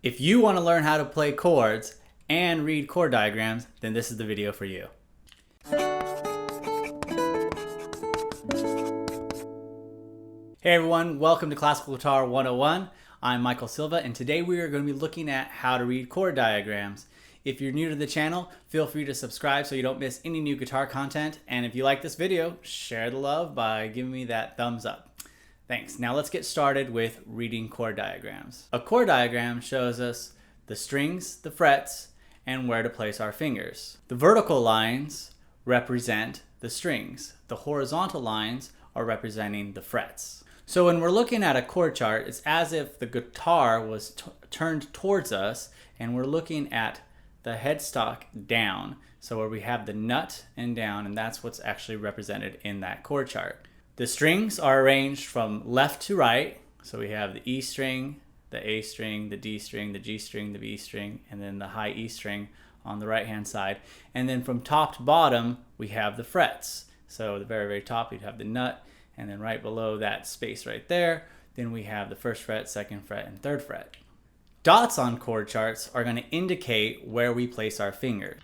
If you want to learn how to play chords and read chord diagrams, then this is the video for you. Hey everyone, welcome to Classical Guitar 101. I'm Michael Silva, and today we are going to be looking at how to read chord diagrams. If you're new to the channel, feel free to subscribe so you don't miss any new guitar content. And if you like this video, share the love by giving me that thumbs up. Thanks. Now let's get started with reading chord diagrams. A chord diagram shows us the strings, the frets, and where to place our fingers. The vertical lines represent the strings. The horizontal lines are representing the frets. So when we're looking at a chord chart, it's as if the guitar was turned towards us and we're looking at the headstock down. So where we have the nut and down, and that's what's actually represented in that chord chart. The strings are arranged from left to right. So we have the E string, the A string, the D string, the G string, the B string, and then the high E string on the right hand side. And then from top to bottom, we have the frets. So the very, very top, you'd have the nut, and then right below that space right there, then we have the first fret, second fret, and third fret. Dots on chord charts are going to indicate where we place our fingers.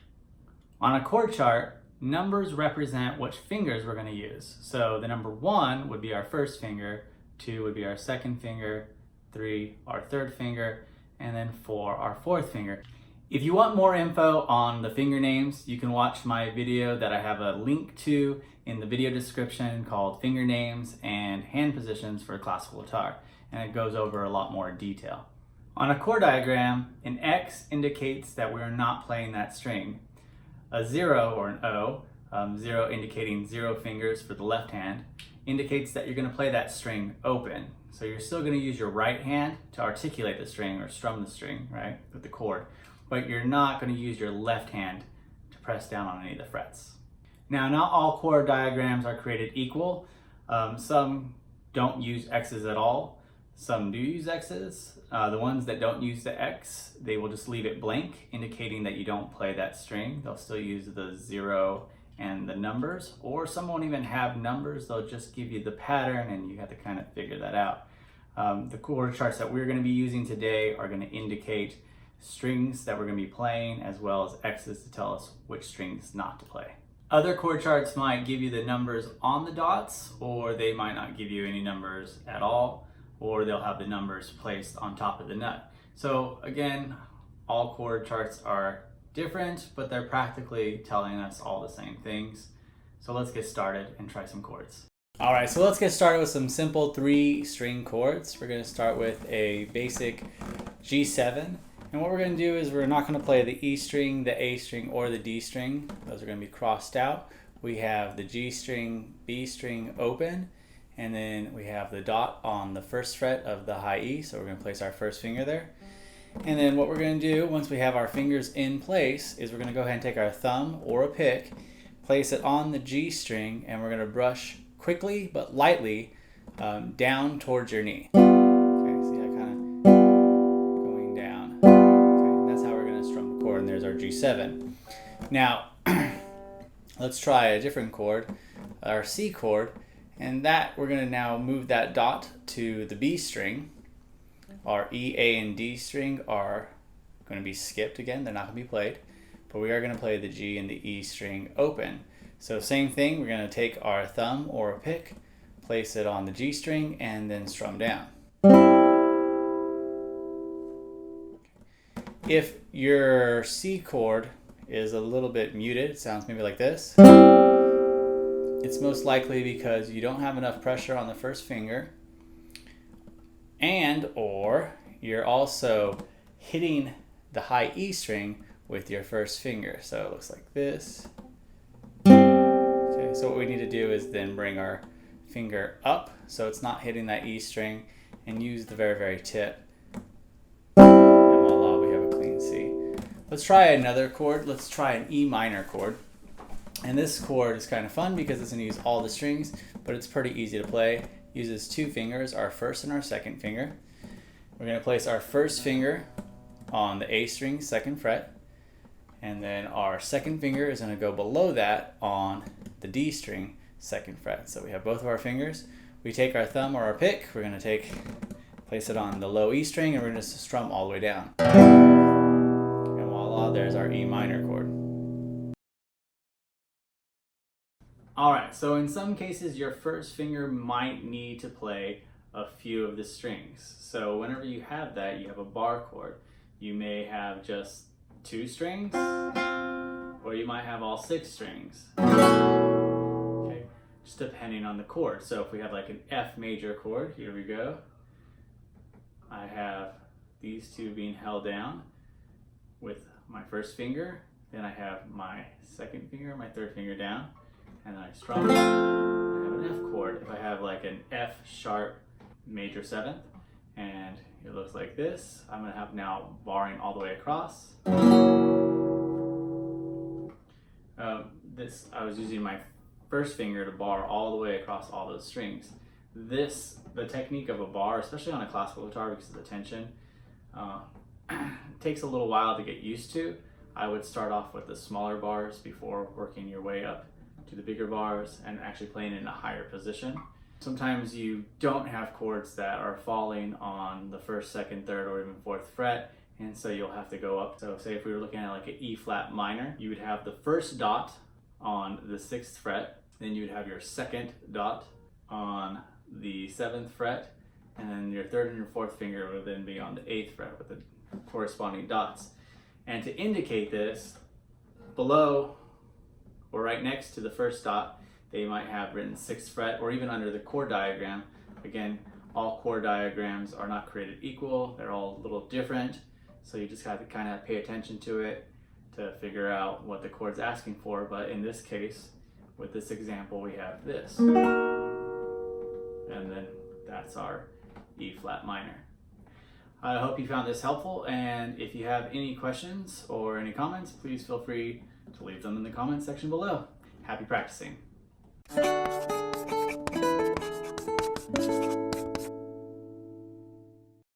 On a chord chart, numbers represent which fingers we're going to use. So the number 1 would be our first finger, 2 would be our second finger, 3 our third finger, and then 4 our fourth finger. If you want more info on the finger names, you can watch my video that I have a link to in the video description called Finger Names and Hand Positions for Classical Guitar, and it goes over a lot more detail. On a chord diagram, an X indicates that we're not playing that string. A 0 or an O, 0 indicating 0 fingers for the left hand, indicates that you're going to play that string open. So you're still going to use your right hand to articulate the string or strum the string, right, with the chord, but you're not going to use your left hand to press down on any of the frets. Now, not all chord diagrams are created equal. Some don't use X's at all. Some do use X's. The ones that don't use the X, they will just leave it blank, indicating that you don't play that string. They'll still use the 0 and the numbers, or some won't even have numbers. They'll just give you the pattern and you have to kind of figure that out. The chord charts that we're going to be using today are going to indicate strings that we're going to be playing, as well as X's to tell us which strings not to play. Other chord charts might give you the numbers on the dots, or they might not give you any numbers at all, or they'll have the numbers placed on top of the nut. So again, all chord charts are different, but they're practically telling us all the same things. So let's get started and try some chords. All right, so let's get started with some simple 3-string chords. We're going to start with a basic G7. And what we're going to do is we're not going to play the E string, the A string, or the D string. Those are going to be crossed out. We have the G string, B string open, and then we have the dot on the first fret of the high E, so we're going to place our first finger there. And then what we're going to do once we have our fingers in place is we're going to go ahead and take our thumb or a pick, place it on the G string, and we're going to brush quickly but lightly down towards your knee. Okay, see how kind of going down. Okay, and that's how we're going to strum the chord, and there's our G7. Now, let's try a different chord, our C chord. And that we're going to now move that dot to the B string. Our E, A, and D string are going to be skipped again. They're not going to be played. But we are going to play the G and the E string open. So same thing, we're going to take our thumb or a pick, place it on the G string, and then strum down. If your C chord is a little bit muted, it sounds maybe like this. It's most likely because you don't have enough pressure on the first finger, and or you're also hitting the high E string with your first finger. So it looks like this. Okay, so what we need to do is then bring our finger up so it's not hitting that E string, and use the very, very tip. And voila, we have a clean C. Let's try another chord. Let's try an E minor chord. And this chord is kind of fun because it's going to use all the strings, but it's pretty easy to play. It uses 2 fingers, our first and our second finger. We're going to place our first finger on the A string, second fret, and then our second finger is going to go below that on the D string, second fret. So we have both of our fingers. We take our thumb or our pick. We're going to take place it on the low E string, and we're going to strum all the way down. And voila, there's our E minor chord. Alright, so in some cases your first finger might need to play a few of the strings. So whenever you have that, you have a bar chord. You may have just 2 strings, or you might have all 6 strings. Okay, just depending on the chord. So if we have like an F major chord, here we go. I have these 2 being held down with my first finger, then I have my second finger, my third finger down, and then I strum. I have an F chord. If I have like an F sharp major 7th, and it looks like this, I'm going to have now barring all the way across. I was using my first finger to bar all the way across all those strings. The technique of a bar, especially on a classical guitar because of the tension, takes a little while to get used to. I would start off with the smaller bars before working your way up to the bigger bars and actually playing in a higher position. Sometimes you don't have chords that are falling on the 1st, 2nd, 3rd, or even 4th fret, and so you'll have to go up. So say if we were looking at like an E flat minor, you would have the first dot on the 6th fret, then you would have your 2nd dot on the 7th fret, and then your 3rd and your 4th finger would then be on the 8th fret with the corresponding dots. And to indicate this, below or right next to the first dot, they might have written 6th fret, or even under the chord diagram. Again, all chord diagrams are not created equal. They're all a little different. So you just have to kind of pay attention to it to figure out what the chord's asking for. But in this case, with this example, we have this. And then that's our E flat minor. I hope you found this helpful, and if you have any questions or any comments, please feel free to leave them in the comments section below. Happy practicing.